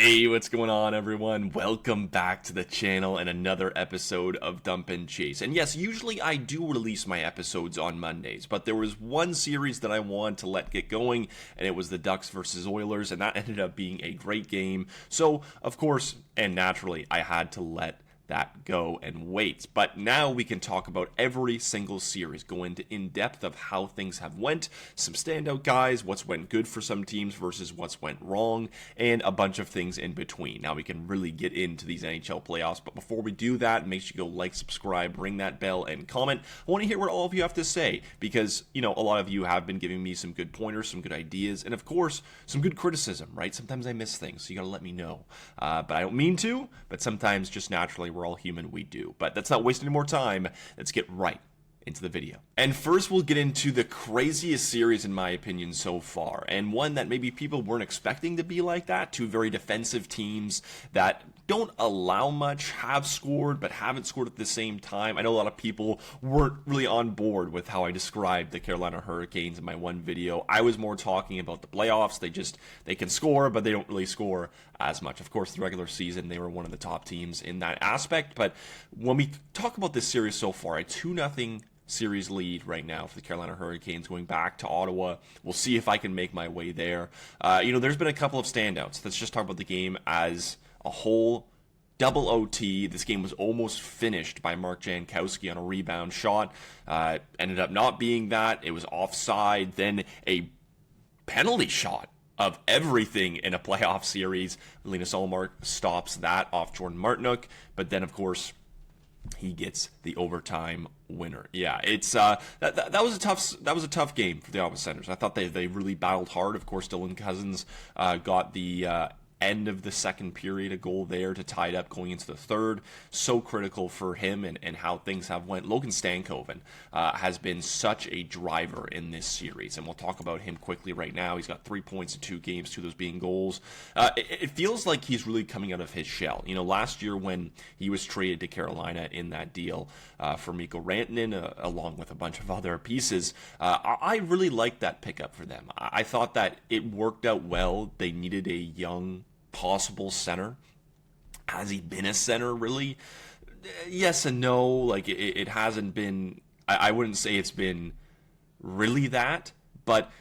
Hey, what's going on, everyone? Welcome back to the channel and another episode of Dump and Chase. And yes, usually I do release my episodes on Mondays, but there was one series that I wanted to let get going, and it was the Ducks versus Oilers, and that ended up being a great game. So, of course, and naturally, I had to let that go and wait. But now we can talk about every single series, go into in-depth of how things have went, some standout guys, what's went good for some teams versus what's went wrong, and a bunch of things in between. Now we can really get into these NHL playoffs, but before we do that, make sure you go like, subscribe, ring that bell, and comment. I want to hear what all of you have to say, because, you know, a lot of you have been giving me some good pointers, some good ideas, and of course, some good criticism, right? Sometimes I miss things, so you gotta let me know. But I don't mean to, but sometimes just naturally we're all human, we do. But let's not waste any more time. Let's get right into the video. And first we'll get into the craziest series in my opinion so far, and one that maybe people weren't expecting to be like that. Two very defensive teams that don't allow much, have scored but haven't scored at the same time. I know a lot of people weren't really on board with how I described the Carolina Hurricanes in my one video. I was more talking about the playoffs. They can score, but they don't really score as much. Of course, the regular season they were one of the top teams in that aspect, but when we talk about this series so far, a 2-0 series lead right now for the Carolina Hurricanes going back to Ottawa. We'll see if I can make my way there. There's been a couple of standouts. Let's just talk about the game as a whole. Double OT. This game was almost finished by Mark Jankowski on a rebound shot. Ended up not being that. It was offside. Then a penalty shot of everything in a playoff series. Linus Ullmark stops that off Jordan Martinook. But then, of course, he gets the overtime winner. Yeah, it's that was a tough game for the Ottawa Senators. I thought they really battled hard. Of course, Dylan Cousins got the end of the second period, a goal there to tie it up going into the third. So critical for him and how things have went. Logan Stankoven has been such a driver in this series, and we'll talk about him quickly right now. He's got 3 points in 2 games, 2 of those being goals. It feels like he's really coming out of his shell. You know, last year when he was traded to Carolina in that deal for Mikko Rantanen, along with a bunch of other pieces, I really liked that pickup for them. I thought that it worked out well. They needed a young possible center. Has he been a center, really? Yes and no. Like, it hasn't been, I wouldn't say it's been really that, but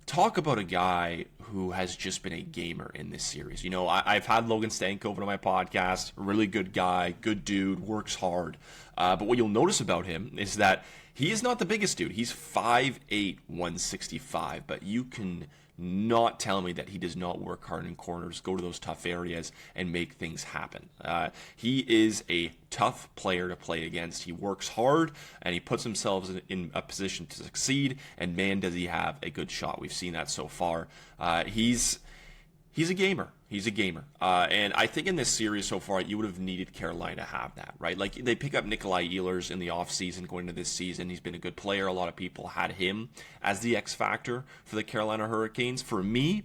talk about a guy who has just been a gamer in this series. You know, I've had Logan Stankoven on my podcast, really good guy, good dude, works hard. But what you'll notice about him is that he is not the biggest dude. He's 5'8", 165, but you can not tell me that he does not work hard in corners, go to those tough areas, and make things happen. He is a tough player to play against. He works hard, and he puts himself in a position to succeed, and man, does he have a good shot. We've seen that so far. He's a gamer. He's a gamer. And I think in this series so far, you would have needed Carolina to have that, right? Like, they pick up Nikolai Ehlers in the offseason going into this season. He's been a good player. A lot of people had him as the X factor for the Carolina Hurricanes. For me,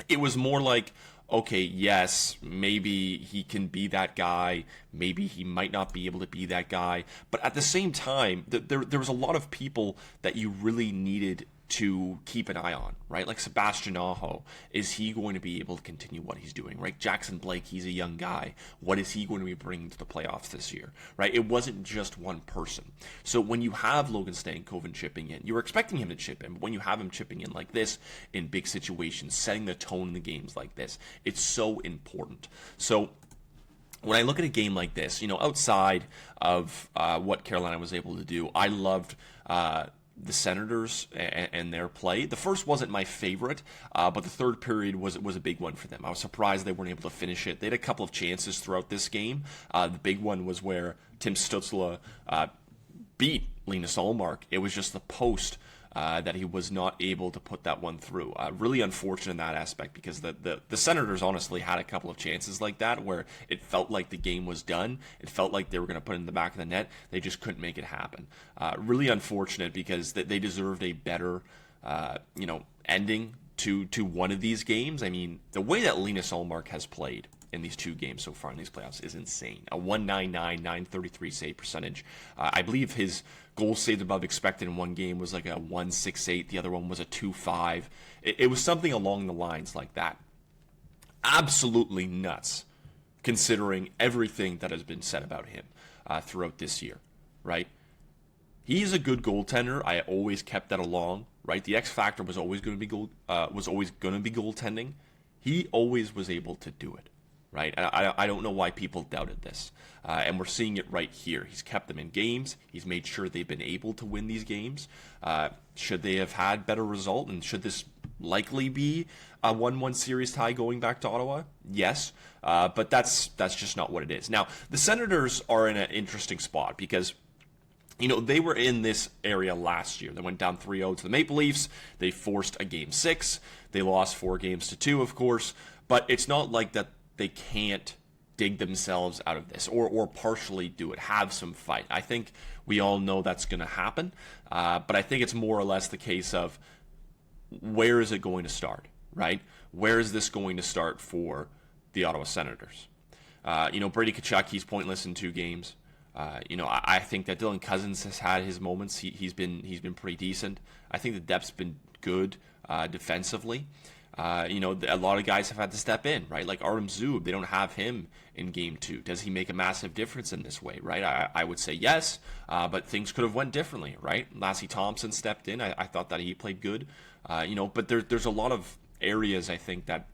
it was more like, okay, yes, maybe he can be that guy. Maybe he might not be able to be that guy. But at the same time, there was a lot of people that you really needed to keep an eye on, right? Like Sebastian Aho, is he going to be able to continue what he's doing, right? Jackson Blake, he's a young guy. What is he going to be bringing to the playoffs this year, right? It wasn't just one person. So when you have Logan Stankoven chipping in, you're expecting him to chip in, but when you have him chipping in like this in big situations, setting the tone in the games like this, it's so important. So when I look at a game like this, you know, outside of what Carolina was able to do, I loved the Senators and their play. The first wasn't my favorite, but the third period was a big one for them. I was surprised they weren't able to finish it. They had a couple of chances throughout this game. The big one was where Tim Stützle beat Linus Ullmark. It was just the post that he was not able to put that one through. Really unfortunate in that aspect, because the Senators honestly had a couple of chances like that where it felt like the game was done. It felt like they were going to put it in the back of the net. They just couldn't make it happen. Really unfortunate, because they deserved a better ending to one of these games. I mean, the way that Linus Ullmark has played in these 2 games so far in these playoffs is insane. A 199, 933 save percentage. I believe his goals saved above expected in one game was like a 168. The other one was a 2.5. It was something along the lines like that. absolutely nuts, considering everything that has been said about him throughout this year, right? He's a good goaltender. I always kept that along, right? The X factor was always going to be goaltending. He always was able to do it, right? I don't know why people doubted this, and we're seeing it right here. He's kept them in games. He's made sure they've been able to win these games. Should they have had better result, and should this likely be a 1-1 series tie going back to Ottawa? Yes, but that's just not what it is. Now, the Senators are in an interesting spot because they were in this area last year. They went down 3-0 to the Maple Leafs. They forced a Game 6. They lost 4-2, of course. But it's not like that they can't dig themselves out of this or partially do it, have some fight. I think we all know that's going to happen. But I think it's more or less the case of where is it going to start, right? Where is this going to start for the Ottawa Senators? Brady Tkachuk, he's pointless in 2 games. I think that Dylan Cousins has had his moments. He's been pretty decent. I think the depth's been good defensively. A lot of guys have had to step in, right? Like Artem Zub, they don't have him in Game 2. Does he make a massive difference in this way, right? I would say yes, but things could have went differently, right? Lassie Thompson stepped in. I thought that he played good, but there's a lot of areas I think that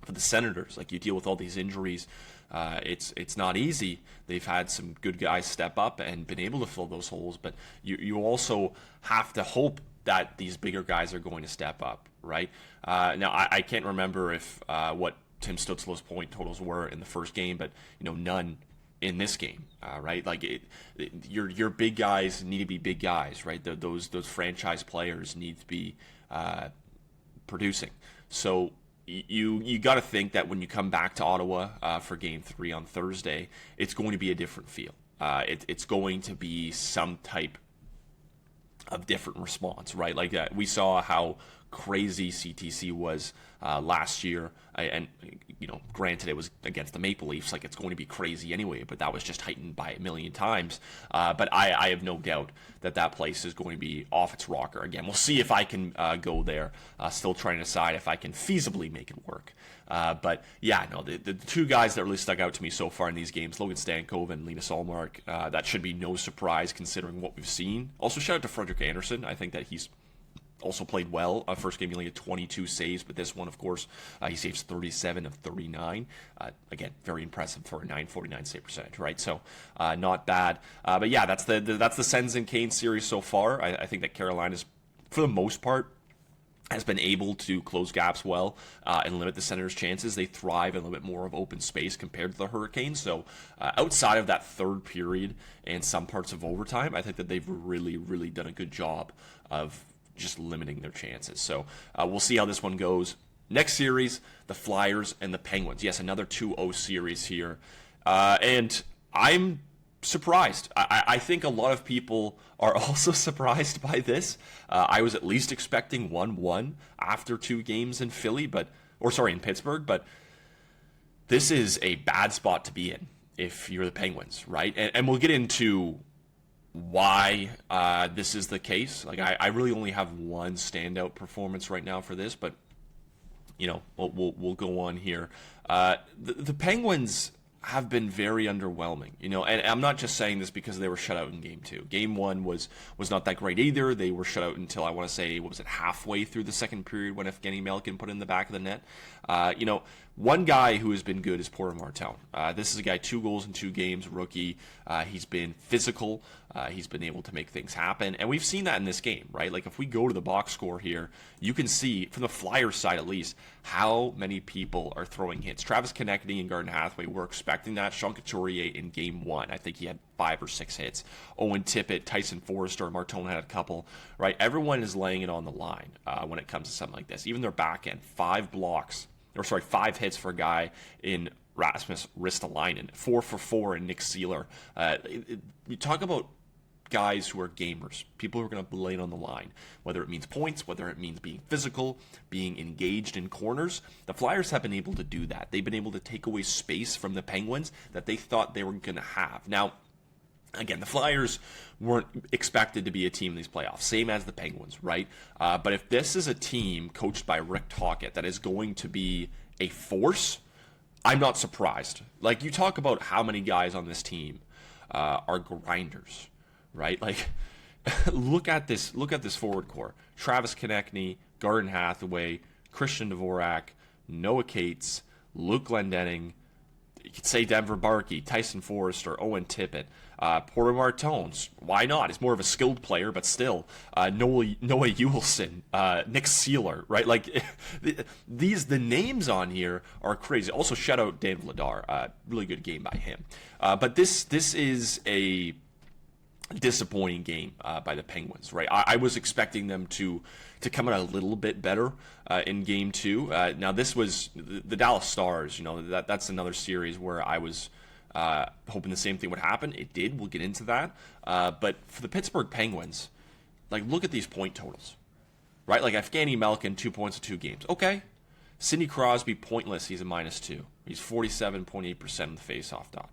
for the Senators, like you deal with all these injuries, it's not easy. They've had some good guys step up and been able to fill those holes, but you also have to hope that these bigger guys are going to step up, right? Now, I can't remember if what Tim Stutzlo's point totals were in the first game, but none in this game, right? Like your big guys need to be big guys, right? Those franchise players need to be producing. So you got to think that when you come back to Ottawa for Game 3 on Thursday, it's going to be a different feel. It's going to be some type of different response, right? Like we saw how crazy CTC was last year, and granted it was against the Maple Leafs, like it's going to be crazy anyway, but that was just heightened by a million times. But I have no doubt that place is going to be off its rocker again. We'll see if I can go there. Still trying to decide if I can feasibly make it work. But yeah, no, the 2 guys that really stuck out to me so far in these games, Logan Stankoven and Linus Ullmark, that should be no surprise considering what we've seen. Also, shout out to Frederick Anderson. I think that he's also played well. First game, he only had 22 saves, but this one, of course, he saves 37 of 39. Again, very impressive for a .949 save percentage, right? So, not bad. But yeah, that's the Sens and Kane series so far. I think that Carolina's, for the most part, has been able to close gaps well and limit the Senators' chances. They thrive in a little bit more of open space compared to the Hurricanes. So outside of that third period and some parts of overtime, I think that they've really, really done a good job of just limiting their chances. So we'll see how this one goes. Next series, the Flyers and the Penguins. Yes, another 2-0 series here. And I'm surprised. I think a lot of people are also surprised by this. I was at least expecting 1-1 after 2 games in in Pittsburgh, but this is a bad spot to be in if you're the Penguins, right? And we'll get into why this is the case. Like I really only have one standout performance right now for this, but we'll go on here. The Penguins have been very underwhelming, and I'm not just saying this because they were shut out in Game 2. Game 1 was not that great either. They were shut out until, I want to say, halfway through the second period when Evgeny Malkin put in the back of the net. One guy who has been good is Porter Martone. This is a guy, 2 goals in 2 games, rookie. He's been physical. He's been able to make things happen. And we've seen that in this game, right? Like, if we go to the box score here, you can see, from the Flyers side at least, how many people are throwing hits. Travis Konecny and Garden Hathaway were expecting that. Sean Couturier in Game 1, I think he had 5 or 6 hits. Owen Tippett, Tyson Forrester, Martone had a couple, right? Everyone is laying it on the line when it comes to something like this. Even their back end, 5 hits for a guy in Rasmus Ristolainen, 4 for 4 in Nick Seeler. You talk about guys who are gamers, people who are going to lay it on the line, whether it means points, whether it means being physical, being engaged in corners. The Flyers have been able to do that. They've been able to take away space from the Penguins that they thought they were going to have. Now, again, the Flyers weren't expected to be a team in these playoffs, same as the Penguins, right? But if this is a team coached by Rick Tocchet that is going to be a force, I'm not surprised. Like, you talk about how many guys on this team are grinders, right? Like, look at this forward core: Travis Konechny, Garden Hathaway, Christian Dvorak, Noah Cates, Luke Glendening. You could say Denver Barkey, Tyson Forrester, Owen Tippett, Porter Martone. Why not? He's more of a skilled player, but still. Noah Juleson, Nick Seeler, right? Like, the names on here are crazy. Also, shout out Dan Vladar. Really good game by him. But this is a disappointing game by the Penguins, right? I was expecting them to come out a little bit better in game 2. Now, this was the Dallas Stars. That's another series where I was hoping the same thing would happen. It did. We'll get into that. But for the Pittsburgh Penguins, like, look at these point totals, right? Like, Evgeny Malkin, 2 points in 2 games. Okay. Sidney Crosby, pointless. He's a -2. He's 47.8% on the faceoff dot.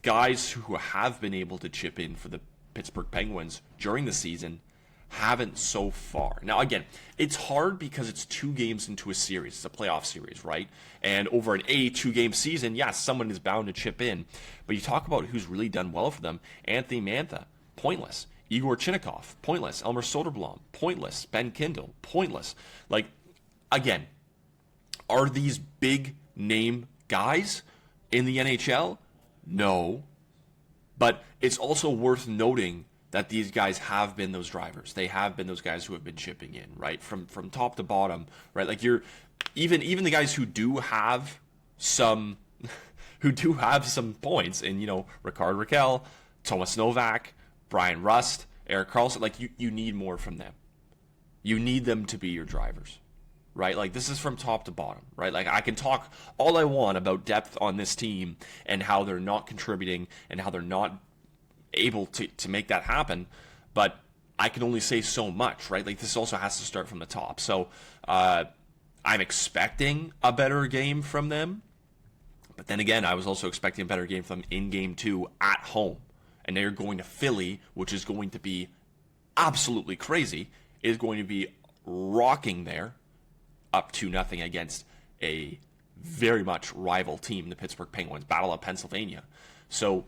Guys who have been able to chip in for the Pittsburgh Penguins during the season haven't so far. Now, again, it's hard because it's 2 games into a series. It's a playoff series, right? And over an 2-game season, yes, someone is bound to chip in. But you talk about who's really done well for them. Anthony Mantha, pointless. Igor Chinnikov, pointless. Elmer Soderblom, pointless. Ben Kindle, pointless. Like, again, are these big name guys in the NHL? No. But it's also worth noting that these guys have been those drivers. They have been those guys who have been chipping in, right? From top to bottom, right? Like, you're even the guys who do have some points, and Ricard Raquel, Thomas Novak, Brian Rust, Erik Karlsson, like, you need more from them. You need them to be your drivers, right? Like, this is from top to bottom, right? Like, I can talk all I want about depth on this team and how they're not contributing and how they're not able to make that happen, but I can only say so much, right? Like, this also has to start from the top. So I'm expecting a better game from them, but then again, I was also expecting a better game from them in game 2 at home, and they're going to Philly, which is going to be absolutely crazy. It is going to be rocking there, up 2-0 against a very much rival team, the Pittsburgh Penguins, Battle of Pennsylvania. So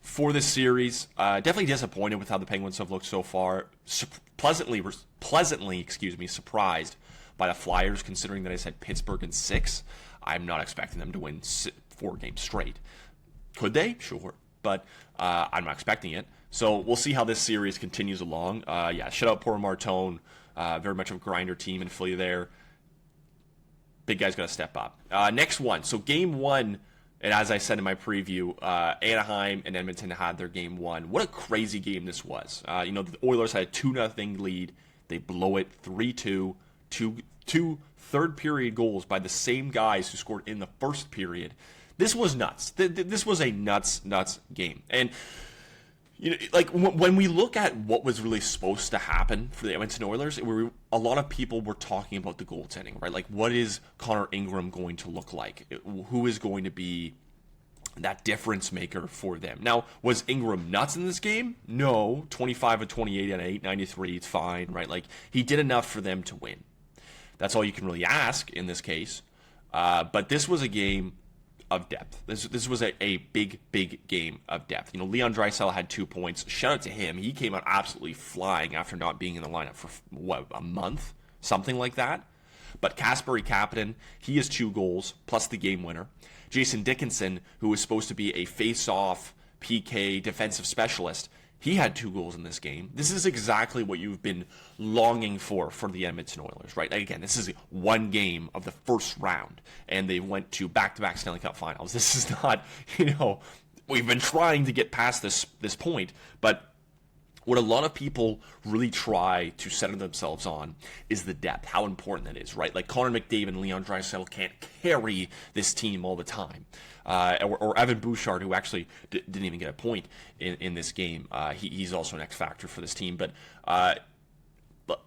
for this series, definitely disappointed with how the Penguins have looked so far. Pleasantly, surprised by the Flyers, considering that I said Pittsburgh in 6. I'm not expecting them to win 4 games straight. Could they? Sure. But I'm not expecting it. So we'll see how this series continues along. Shout out Porter Martone. Very much of a grinder team in Philly there. Big guy's got to step up. Next one. So game 1, and as I said in my preview, Anaheim and Edmonton had their game 1. What a crazy game this was. The Oilers had a 2-0 lead. They blow it 3-2. Two third-period goals by the same guys who scored in the first period. This was nuts. This was a nuts game. And when we look at what was really supposed to happen for the Edmonton Oilers, a lot of people were talking about the goaltending, right? Like, what is Connor Ingram going to look like? Who is going to be that difference maker for them? Now, was Ingram nuts in this game? No. 25 of 28 and 893, it's fine, right? Like, he did enough for them to win. That's all you can really ask in this case. But this was a game of depth. This was a big game of depth. Leon Draisaitl had 2 points. Shout out to him. He came out absolutely flying after not being in the lineup for, a month? Something like that. But Kasperi Kapanen, he has 2 goals, plus the game winner. Jason Dickinson, who was supposed to be a face-off PK defensive specialist, he had 2 goals in this game. This is exactly what you've been longing for the Edmonton Oilers, right? Again, this is 1 game of the first round, and they went to back-to-back Stanley Cup finals. This is not, we've been trying to get past this point, but what a lot of people really try to center themselves on is the depth, how important that is, right? Like, Connor McDavid and Leon Draisaitl can't carry this team all the time. Or Evan Bouchard, who actually didn't even get a point in this game. He's also an X factor for this team. But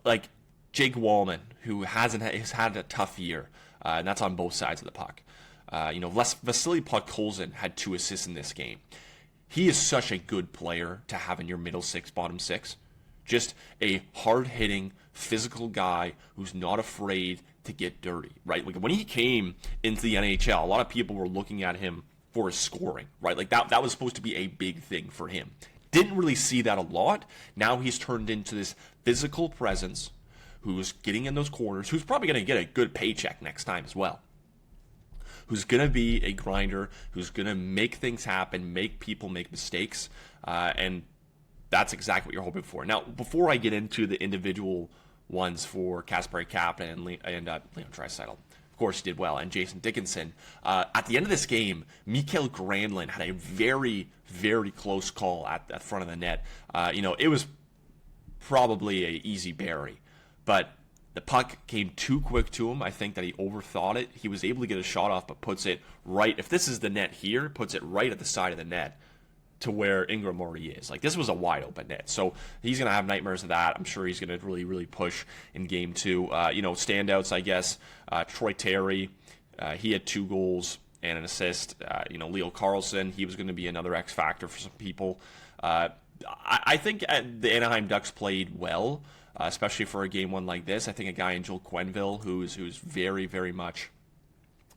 like Jake Wallman, who has had a tough year, and that's on both sides of the puck. Vasily Podkolzin had 2 assists in this game. He is such a good player to have in your middle 6, bottom 6. Just a hard-hitting, physical guy who's not afraid to get dirty, right? Like when he came into the NHL, a lot of people were looking at him for his scoring, right? Like that was supposed to be a big thing for him. Didn't really see that a lot. Now he's turned into this physical presence who's getting in those corners, who's probably going to get a good paycheck next time as well. Who's going to be a grinder, who's going to make things happen, make people make mistakes, and that's exactly what you're hoping for. Now, before I get into the individual ones for Kasperi Kapanen and Leon Draisaitl, of course, he did well, and Jason Dickinson. At the end of this game, Mikael Granlund had a very, very close call at the front of the net. It was probably an easy bury, but the puck came too quick to him. I think that he overthought it. He was able to get a shot off, but puts it right, if this is the net here, puts it right at the side of the net to where Ingram already is. Like, this was a wide open net. So he's going to have nightmares of that. I'm sure he's going to really, really push in game 2. Standouts, I guess. Troy Terry, he had 2 goals and an assist. Leo Carlson, he was going to be another X factor for some people. I think the Anaheim Ducks played well, especially for a game 1 like this. I think a guy in Joel Quenneville who's very, very much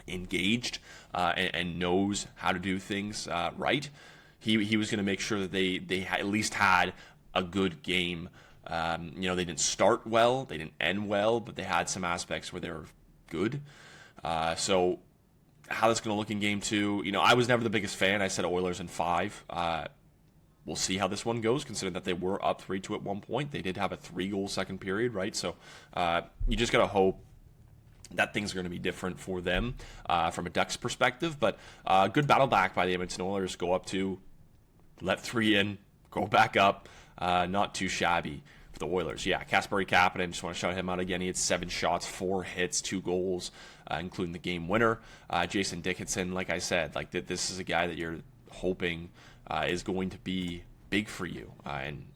engaged and knows how to do things right. He was going to make sure that they at least had a good game. They didn't start well, they didn't end well, but they had some aspects where they were good. So how that's going to look in game 2, I was never the biggest fan. I said Oilers in 5. We'll see how this one goes, considering that they were up 3-2 at one point. They did have a 3-goal second period, right? So you just got to hope that things are going to be different for them from a Ducks perspective. But good battle back by the Edmonton Oilers. Go up 2, let 3 in, go back up. Not too shabby for the Oilers. Yeah, Kasperi Kapanen, just want to shout him out again. He had 7 shots, 4 hits, 2 goals, including the game winner. Jason Dickinson, like I said, this is a guy that you're hoping is going to be big for you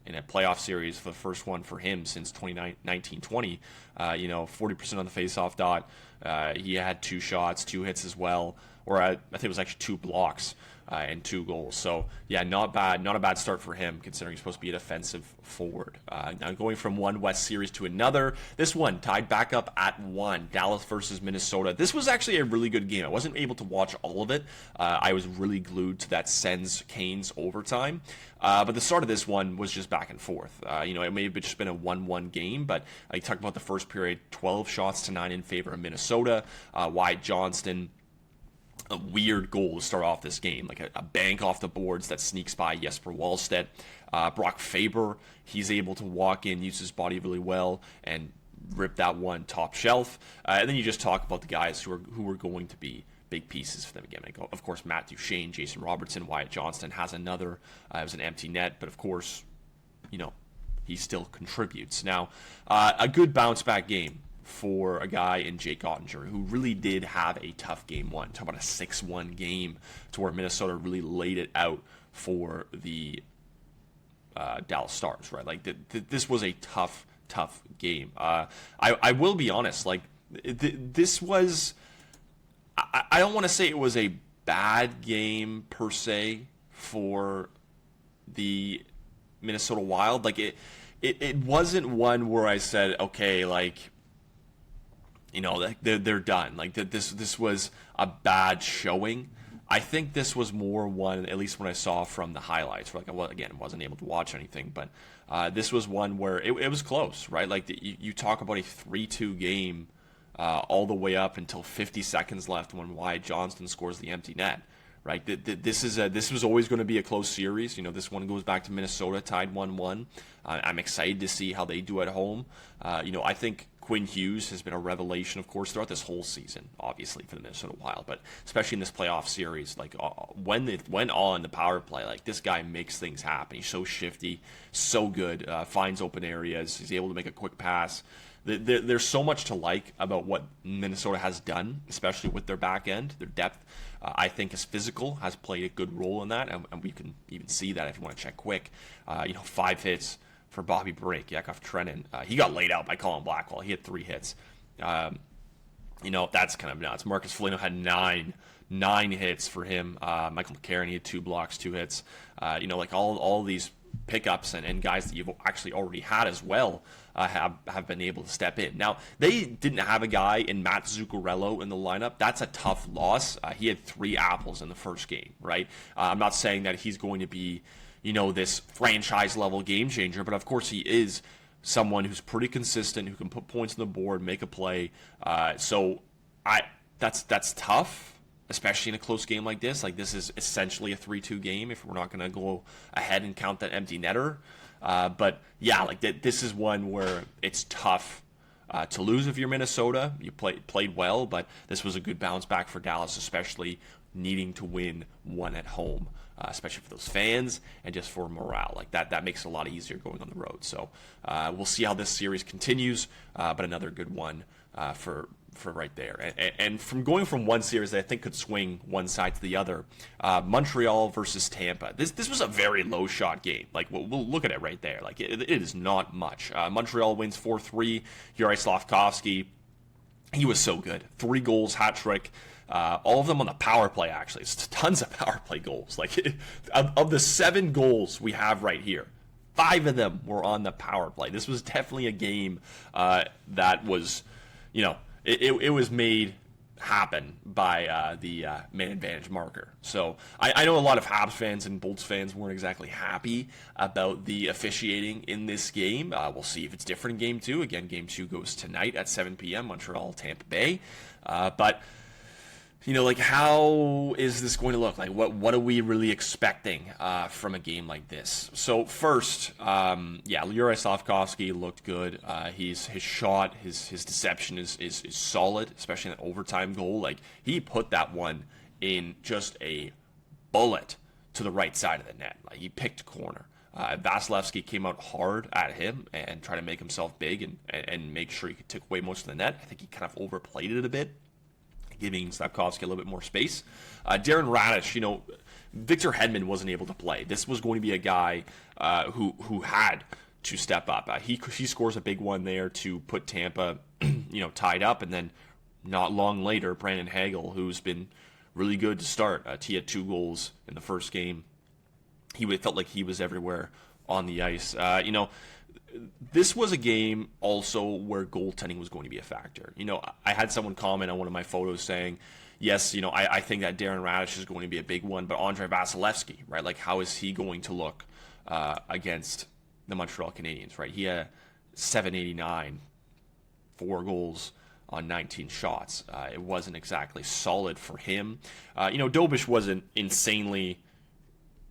in a playoff series for the first one for him since 2019-20. 40% on the faceoff dot. He had 2 shots, 2 hits as well, or I think it was actually 2 blocks and 2 goals. So yeah, not a bad start for him considering he's supposed to be a defensive forward. Now going from one West series to another, this one tied back up at 1, Dallas versus Minnesota. This was actually a really good game. I wasn't able to watch all of it. I was really glued to that Sens-Canes overtime. But the start of this one was just back and forth. It may have just been a 1-1 game, but I talked about the first period, 12 shots to 9 in favor of Minnesota. Wyatt Johnston, a weird goal to start off this game, like a bank off the boards that sneaks by Jesper Wallstedt. Brock Faber, he's able to walk in, use his body really well, and rip that one top shelf. And then you just talk about the guys who are going to be big pieces for them again. Of course, Matt Duchene, Jason Robertson, Wyatt Johnston has another. It was an empty net, but of course, he still contributes. Now, a good bounce back game for a guy in Jake Ottinger, who really did have a tough game 1. Talk about a 6-1 game to where Minnesota really laid it out for the Dallas Stars, right? This was a tough game. I will be honest, this was... I don't want to say it was a bad game per se for the Minnesota Wild. It wasn't one where I said, okay, they're done. This was a bad showing. I think this was more one, at least when I saw from the highlights, where I wasn't able to watch anything, but this was one where it was close, right? You talk about a 3-2 game all the way up until 50 seconds left when Wyatt Johnston scores the empty net, right? This was always going to be a close series. This one goes back to Minnesota, tied 1-1. I'm excited to see how they do at home. I think Quinn Hughes has been a revelation, of course, throughout this whole season, obviously, for the Minnesota Wild, but especially in this playoff series, when it went on the power play, this guy makes things happen. He's so shifty, so good, finds open areas, he's able to make a quick pass. There's so much to like about what Minnesota has done, especially with their back end. Their depth, I think, is physical, has played a good role in that, and we can even see that if you want to check quick. 5 hits for Bobby Brink, Yakov Trenin. He got laid out by Colin Blackwell. He had 3 hits. That's kind of nuts. Marcus Foligno had 9 hits for him. Michael McCarron, he had 2 blocks, 2 hits. All these pickups and guys that you've actually already had as well have been able to step in. Now, they didn't have a guy in Matt Zuccarello in the lineup. That's a tough loss. He had 3 apples in the first game, right? I'm not saying that he's going to be, this franchise-level game changer, but of course he is someone who's pretty consistent, who can put points on the board, make a play. So that's tough, especially in a close game like this. Like, this is essentially a 3-2 game if we're not going to go ahead and count that empty netter. But yeah, like this is one where it's tough to lose if you're Minnesota. You played well, but this was a good bounce back for Dallas, especially needing to win one at home, especially for those fans and just for morale. Like that makes it a lot easier going on the road. So we'll see how this series continues, but another good one for right there. And from going from one series that I think could swing one side to the other, Montreal versus Tampa. This was a very low shot game. Like, we'll look at it right there. Like, it is not much. Montreal wins 4-3. Juraj Slafkovsky, he was so good. 3 goals, hat trick. All of them on the power play, actually. It's tons of power play goals. Like, of the 7 goals we have right here, 5 of them were on the power play. This was definitely a game that was, it was made happen by the man advantage marker. So I know a lot of Habs fans and Bolts fans weren't exactly happy about the officiating in this game. We'll see if it's different in Game 2. Again, Game 2 goes tonight at 7 p.m., Montreal, Tampa Bay. But like, how is this going to look? Like, what are we really expecting from a game like this? So first, Juraj Slafkovsky looked good. His shot, his deception is solid, especially in that overtime goal. Like, he put that one in just a bullet to the right side of the net. Like, he picked a corner. Vasilevsky came out hard at him and tried to make himself big and make sure he could take away most of the net. I think he kind of overplayed it a bit, giving Slafkovsky a little bit more space. Darren Raddysh, Victor Hedman wasn't able to play. This was going to be a guy who had to step up. He scores a big one there to put Tampa, tied up, and then not long later, Brandon Hagel, who's been really good to start. He had 2 goals in the first game. He felt like he was everywhere on the ice. This was a game also where goaltending was going to be a factor. I had someone comment on one of my photos saying, yes, I think that Darren Raddysh is going to be a big one, but Andrei Vasilevsky, right? Like, how is he going to look against the Montreal Canadiens, right? He had 789, 4 goals on 19 shots. It wasn't exactly solid for him. Dobish wasn't insanely,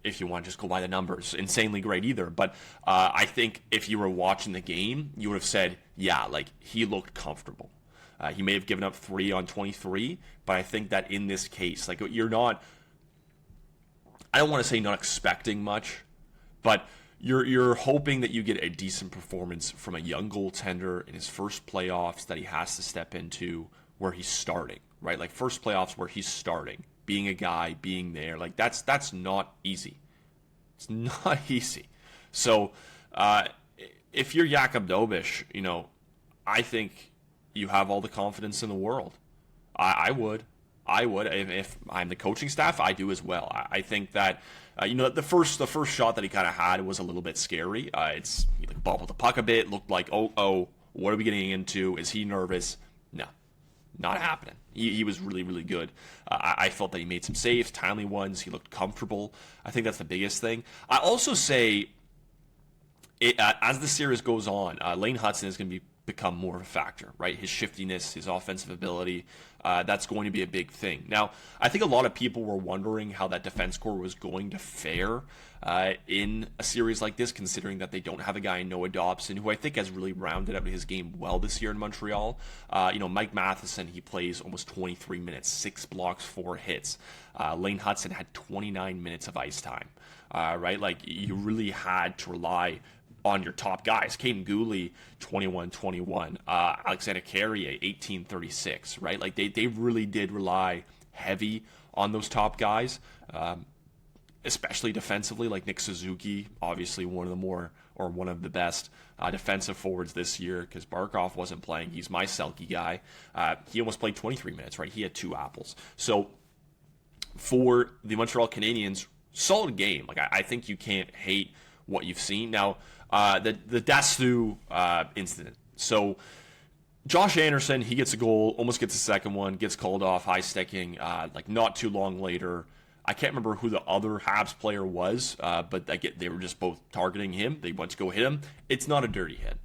if you want to just go by the numbers, insanely great either. But I think if you were watching the game, you would have said, yeah, like, he looked comfortable. He may have given up 3 on 23, but I think that in this case, like, you're not, I don't want to say not expecting much, but you're hoping that you get a decent performance from a young goaltender in his first playoffs that he has to step into where he's starting, right? Like, first playoffs where he's starting, being a guy, being there, like, that's not easy. It's not easy. So if you're Jakub Dobish, I think you have all the confidence in the world. I would. If I'm the coaching staff, I do as well. I think that the first shot that he kind of had was a little bit scary. He bobbled the puck a bit, looked like, oh, what are we getting into? Is he nervous? No. Not happening. He was really, really good. I felt that he made some saves, timely ones. He looked comfortable. I think that's the biggest thing. I also say, as the series goes on, Lane Hutson is going to become more of a factor, right? His shiftiness, his offensive ability, that's going to be a big thing. Now, I think a lot of people were wondering how that defense core was going to fare in a series like this, considering that they don't have a guy in Noah Dobson, who I think has really rounded out his game well this year in Montreal. Mike Matheson, he plays almost 23 minutes, 6 blocks, 4 hits. Lane Hutson had 29 minutes of ice time, right? Like, you really had to rely on your top guys. Caden Gooley, 21-21. Alexander Carrier, 18-36, right? Like, they really did rely heavy on those top guys, especially defensively, like Nick Suzuki, obviously one of the best defensive forwards this year, because Barkov wasn't playing. He's my Selke guy. He almost played 23 minutes, right? He had 2 apples. So for the Montreal Canadiens, solid game. Like, I think you can't hate what you've seen. Now, the Dasu incident. So Josh Anderson, he gets a goal, almost gets a second one, gets called off, high sticking, like not too long later. I can't remember who the other Habs player was, but they were just both targeting him. They went to go hit him. It's not a dirty hit.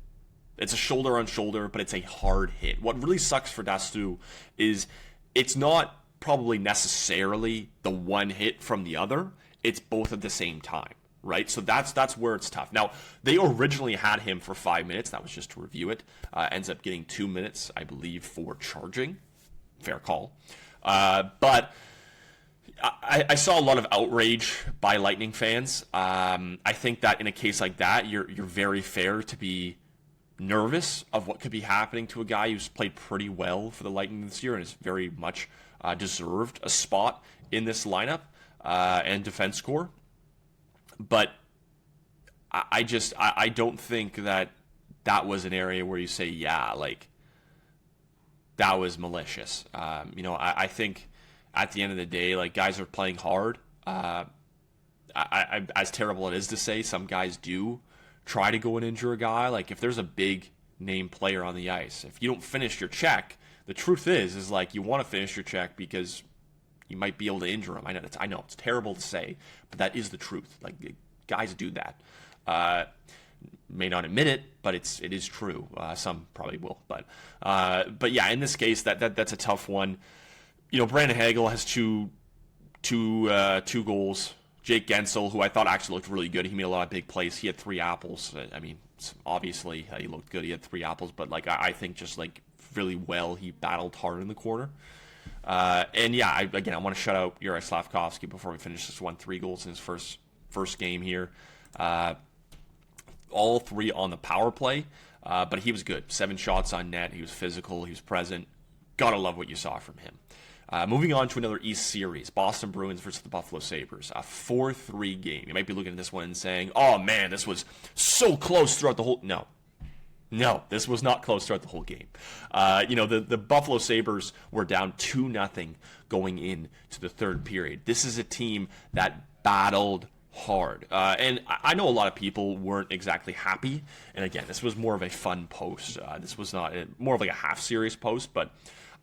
It's a shoulder on shoulder, but it's a hard hit. What really sucks for Dasu is it's not probably necessarily the one hit from the other. It's both at the same time, right? So that's where it's tough. Now, they originally had him for 5 minutes. That was just to review it. Ends up getting 2 minutes, I believe, for charging. Fair call. But I saw a lot of outrage by Lightning fans. I think that in a case like that, you're very fair to be nervous of what could be happening to a guy who's played pretty well for the Lightning this year and has very much deserved a spot in this lineup and defense core. But I don't think that was an area where you say, yeah, like that was malicious. I think at the end of the day, like guys are playing hard. As terrible it is to say, some guys do try to go and injure a guy. Like if there's a big name player on the ice, if you don't finish your check, the truth is like you want to finish your check because you might be able to injure him. I know it's terrible to say, but that is the truth. Like guys do that. May not admit it, but it is true. Some probably will, but yeah, in this case, that's a tough one. Brandon Hagel has two goals. Jake Gensel, who I thought actually looked really good. He made a lot of big plays. He had 3 apples. I mean, obviously he looked good. He had 3 apples, but like I think just like really well, he battled hard in the corner. And yeah, I want to shout out Juraj Slafkovsky before we finish this one. 3 goals in his first game here. All 3 on the power play, but he was good. 7 shots on net. He was physical. He was present. Gotta love what you saw from him. Moving on to another East series, Boston Bruins versus the Buffalo Sabres, a 4-3 game. You might be looking at this one and saying, oh man, this was so close throughout the whole... No, this was not close throughout the whole game. The Buffalo Sabres were down 2-0 going into the third period. This is a team that battled hard. And I know a lot of people weren't exactly happy. And again, this was more of a fun post. This was not more of like a half-serious post, but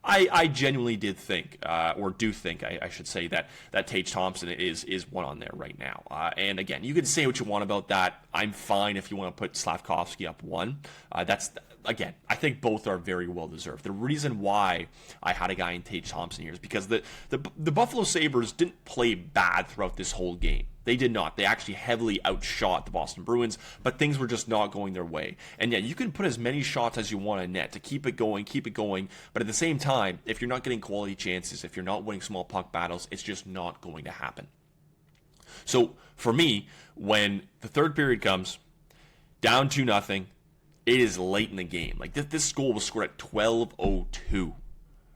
I genuinely did think, or do think, I should say, that Tage Thompson is one on there right now. And again, you can say what you want about that. I'm fine if you want to put Slafkovsky up 1. Again, I think both are very well deserved. The reason why I had a guy in Tage Thompson here is because the Buffalo Sabres didn't play bad throughout this whole game. They did not. They actually heavily outshot the Boston Bruins, but things were just not going their way. And yeah, you can put as many shots as you want in net to keep it going, but at the same time, if you're not getting quality chances, if you're not winning small puck battles, it's just not going to happen. So for me, when the third period comes, down 2-0, it is late in the game. Like this goal was scored at 12:02,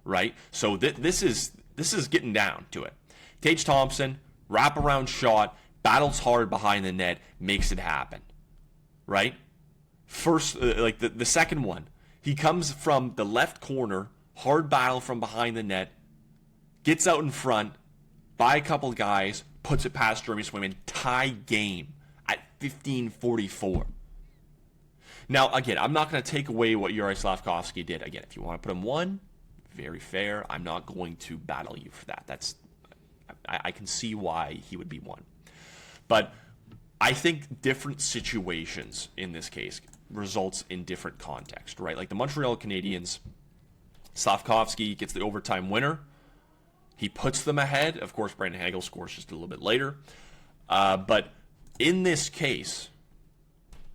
right? So this is getting down to it. Tage Thompson, wraparound shot, battles hard behind the net, makes it happen, right? First, the second one, he comes from the left corner, hard battle from behind the net, gets out in front by a couple guys, puts it past Jeremy Swayman, tie game at 15:44. Now, again, I'm not going to take away what Juraj Slafkovsky did. Again, if you want to put him 1, very fair. I'm not going to battle you for that. I can see why he would be 1. But I think different situations in this case results in different context, right? Like the Montreal Canadiens, Slafkovsky gets the overtime winner. He puts them ahead. Of course, Brandon Hagel scores just a little bit later. But in this case,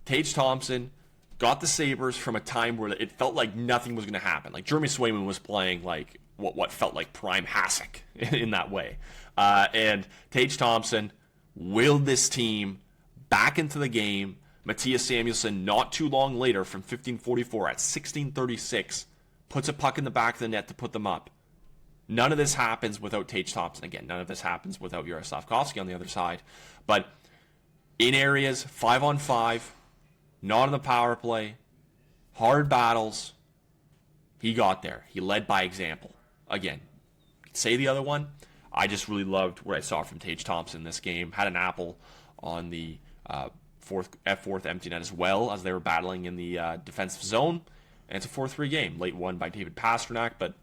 Tage Thompson got the Sabres from a time where it felt like nothing was going to happen. Like Jeremy Swayman was playing like what felt like prime Hasek in that way. And Tage Thompson willed this team back into the game. Matthias Samuelsson, not too long later, from 15:44 at 16:36, puts a puck in the back of the net to put them up. None of this happens without Tage Thompson. Again, none of this happens without Juraj Slafkovsky on the other side. But in areas, 5-on-5, not on the power play, hard battles, he got there. He led by example. Again, say the other one. I just really loved what I saw from Tage Thompson this game. Had an apple on the fourth empty net as well as they were battling in the defensive zone. And it's a 4-3 game, late won by David Pastrnak. But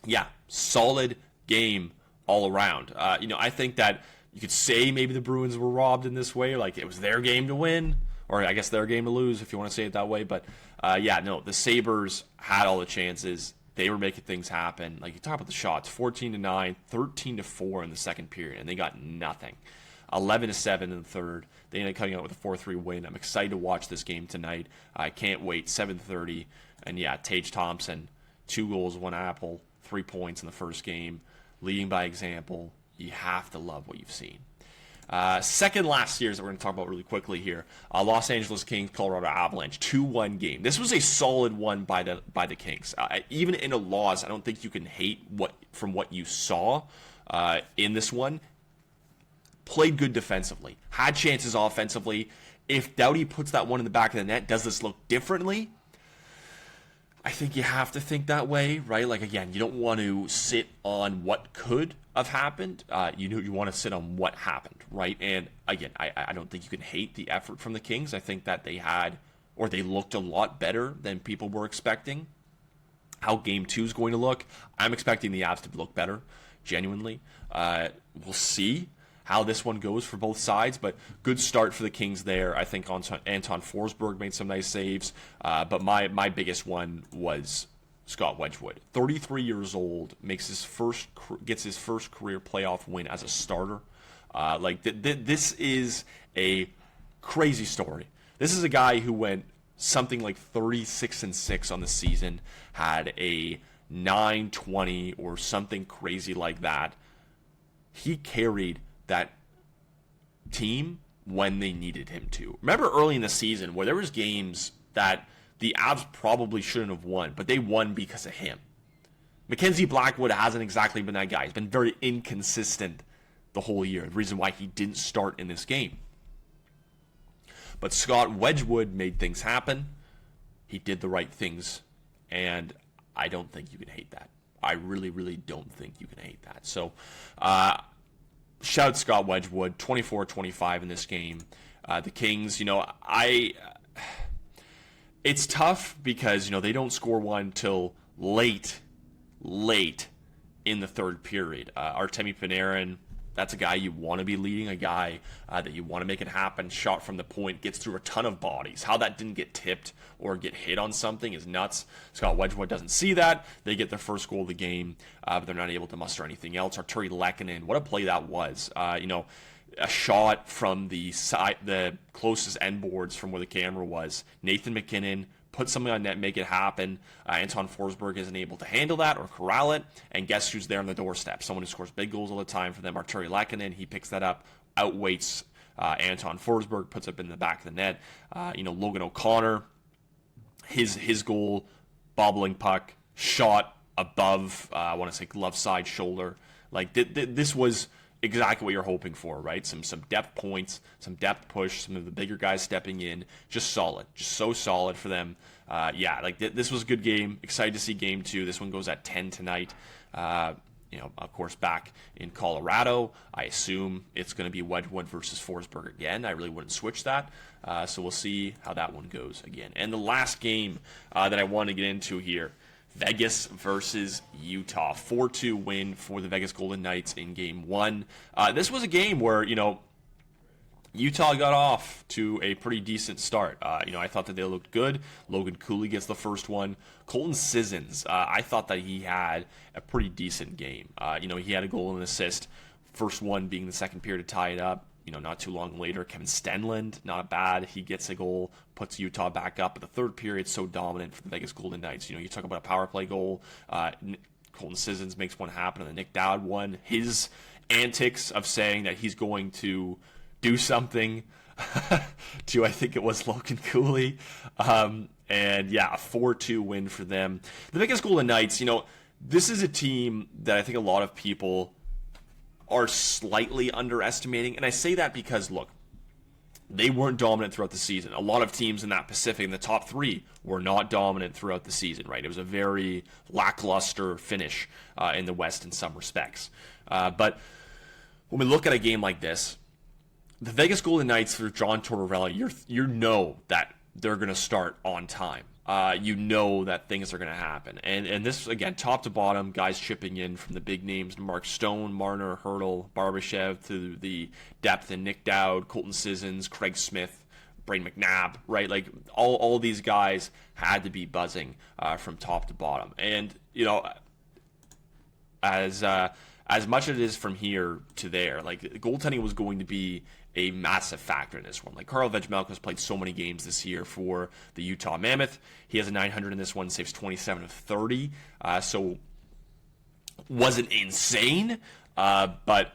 yeah, solid game all around. I think that you could say maybe the Bruins were robbed in this way, like it was their game to win, or I guess their game to lose, if you want to say it that way. But the Sabres had all the chances. They were making things happen. Like you talk about the shots, 14-9, 13-4 in the second period, and they got nothing. 11-7 in the third. They ended up coming out with a 4-3 win. I'm excited to watch this game tonight. I can't wait. 7:30, and yeah, Tage Thompson, 2 goals, 1 apple, 3 points in the first game, leading by example. You have to love what you've seen. Second last series that we're going to talk about really quickly here. Los Angeles Kings, Colorado Avalanche, 2-1 game. This was a solid one by the Kings. Even in a loss, I don't think you can hate from what you saw in this one. Played good defensively. Had chances offensively. If Doughty puts that one in the back of the net, does this look differently? I think you have to think that way, right? Like, again, you don't want to sit on what could have happened. You want to sit on what happened, right? And, again, I don't think you can hate the effort from the Kings. I think that they looked a lot better than people were expecting. How Game 2 is going to look, I'm expecting the Avs to look better, genuinely. We'll see how this one goes for both sides, but good start for the Kings there. I think Anton Forsberg made some nice saves, but my biggest one was Scott Wedgwood. 33 years old, gets his first career playoff win as a starter. This is a crazy story. This is a guy who went something like 36-6 on the season, had a 9-20 or something crazy like that. He carried that team when they needed him to. Remember early in the season where there was games that the Avs probably shouldn't have won, but they won because of him. Mackenzie Blackwood hasn't exactly been that guy. He's been very inconsistent the whole year. The reason why he didn't start in this game. But Scott Wedgwood made things happen. He did the right things, and I don't think you can hate that. I really, really don't think you can hate that. So, shout out Scott Wedgwood, 24-25 in this game. The Kings, it's tough because, they don't score one till late in the third period. Artemi Panarin, that's a guy you want to be leading, a guy that you want to make it happen. Shot from the point, gets through a ton of bodies. How that didn't get tipped or get hit on something is nuts. Scott Wedgwood doesn't see that. They get their first goal of the game, but they're not able to muster anything else. Arturi Lehkonen, what a play that was. A shot from the side, the closest end boards from where the camera was. Nathan McKinnon put something on net, make it happen. Anton Forsberg isn't able to handle that or corral it. And guess who's there on the doorstep? Someone who scores big goals all the time for them, Arturi Lehkonen. He picks that up, outweights Anton Forsberg, puts it in the back of the net. Logan O'Connor, his goal, bobbling puck, shot above, I want to say glove side, shoulder. Like, this was exactly what you're hoping for, right? Some depth points, some depth push, some of the bigger guys stepping in. Just solid. Just so solid for them. This was a good game. Excited to see Game 2. This one goes at 10 tonight. Of course, back in Colorado. I assume it's going to be Wedgwood versus Forsberg again. I really wouldn't switch that. So we'll see how that one goes again. And the last game that I want to get into here, Vegas versus Utah. 4-2 win for the Vegas Golden Knights in Game 1. This was a game where, Utah got off to a pretty decent start. I thought that they looked good. Logan Cooley gets the first one. Colton Sissons, I thought that he had a pretty decent game. He had a goal and an assist. First one being the second period to tie it up. Not too long later, Kevin Stenlund, not bad. He gets a goal, puts Utah back up. But the third period, so dominant for the Vegas Golden Knights. You talk about a power play goal. Colton Sissons makes one happen, and the Nick Dowd one. His antics of saying that he's going to do something to, I think it was Logan Cooley. A 4-2 win for them. The Vegas Golden Knights, this is a team that I think a lot of people are slightly underestimating. And I say that because, look, they weren't dominant throughout the season. A lot of teams in that Pacific, in the top 3, were not dominant throughout the season, right? It was a very lackluster finish in the West in some respects. But when we look at a game like this, the Vegas Golden Knights for John Tortorella, you know that they're going to start on time. You know that things are going to happen. And this, again, top to bottom, guys chipping in from the big names, Mark Stone, Marner, Hurdle, Barbashev, to the depth in Nick Dowd, Colton Sissons, Craig Smith, Brain McNabb, right? Like, all these guys had to be buzzing from top to bottom. And, you know, as much as it is from here to there, like, goaltending was going to be a massive factor in this one. Like, Karl Vejmelka's played so many games this year for the Utah Mammoth. He has a 900 in this one, saves 27 of 30. So wasn't insane, but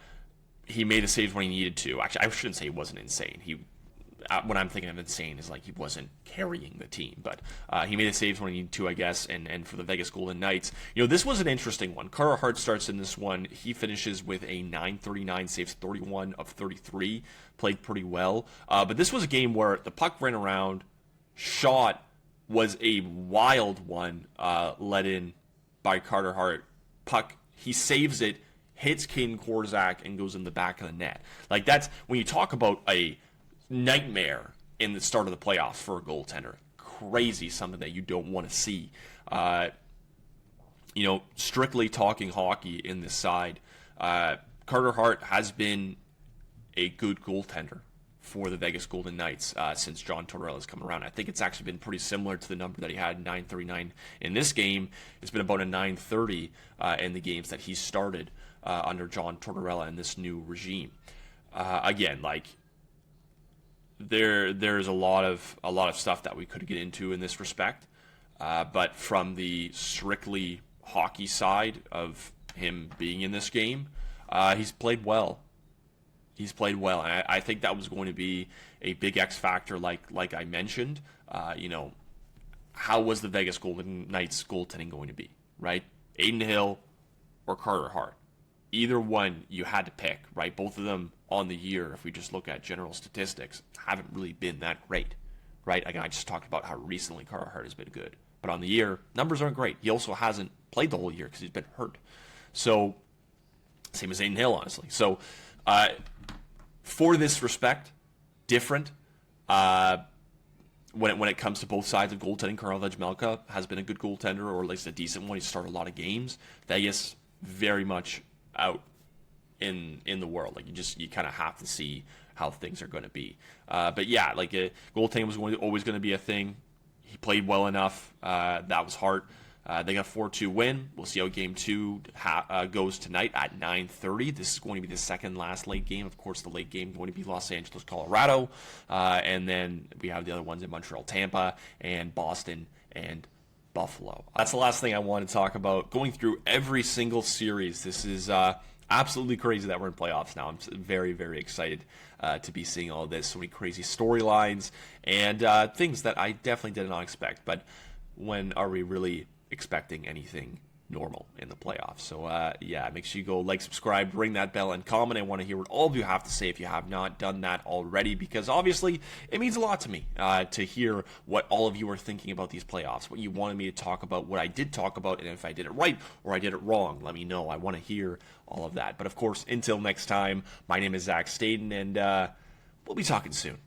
he made the saves when he needed to. Actually, I shouldn't say he wasn't insane. What I'm thinking of insane is like he wasn't carrying the team, but he made the saves when he needed to, I guess. And for the Vegas Golden Knights, you know, this was an interesting one. Carter Hart starts in this one. He finishes with a 939, saves 31 of 33, played pretty well. But this was a game where the puck ran around, shot was a wild one, let in by Carter Hart. Puck, he saves it, hits Caden Korczak, and goes in the back of the net. Like, that's when you talk about a nightmare in the start of the playoffs for a goaltender. Crazy, something that you don't want to see. You know, strictly talking hockey in this side, Carter Hart has been a good goaltender for the Vegas Golden Knights since John Tortorella has come around. I think it's actually been pretty similar to the number that he had, 939 in this game. It's been about a 930 in the games that he started under John Tortorella in this new regime. Again, like, there's a lot of stuff that we could get into in this respect, but from the strictly hockey side of him being in this game, he's played well. He's played well, and I think that was going to be a big X factor, like I mentioned. You know, how was the Vegas Golden Knights goaltending going to be, right? Adin Hill or Carter Hart. Either one you had to pick, right? Both of them on the year, if we just look at general statistics, haven't really been that great, right? Again, I just talked about how recently Carter Hart has been good. But on the year, numbers aren't great. He also hasn't played the whole year because he's been hurt. So, same as Adin Hill, honestly. So, for this respect, different. When it comes to both sides of goaltending, Karl Vejmelka has been a good goaltender, or at least a decent one. He's started a lot of games. Vegas, very much out in the world. Like, you kind of have to see how things are going to be. But yeah, like, goaltending was always going to be a thing. He played well enough. That was Hart. They got a 4-2 win. We'll see how Game 2 goes tonight at 9:30. This is going to be the second last late game. Of course, the late game going to be Los Angeles, Colorado. And then we have the other ones in Montreal, Tampa, and Boston, and Buffalo. That's the last thing I want to talk about. Going through every single series, this is absolutely crazy that we're in playoffs now. I'm very, very excited to be seeing all this. So many crazy storylines and things that I definitely did not expect. But when are we really expecting anything normal in the playoffs? So yeah, make sure you go like, subscribe, ring that bell, and comment. I want to hear what all of you have to say if you have not done that already, because obviously it means a lot to me to hear what all of you are thinking about these playoffs, what you wanted me to talk about, what I did talk about, and if I did it right or I did it wrong, let me know. I want to hear all of that. But of course, until next time, my name is Zach Staden, and we'll be talking soon.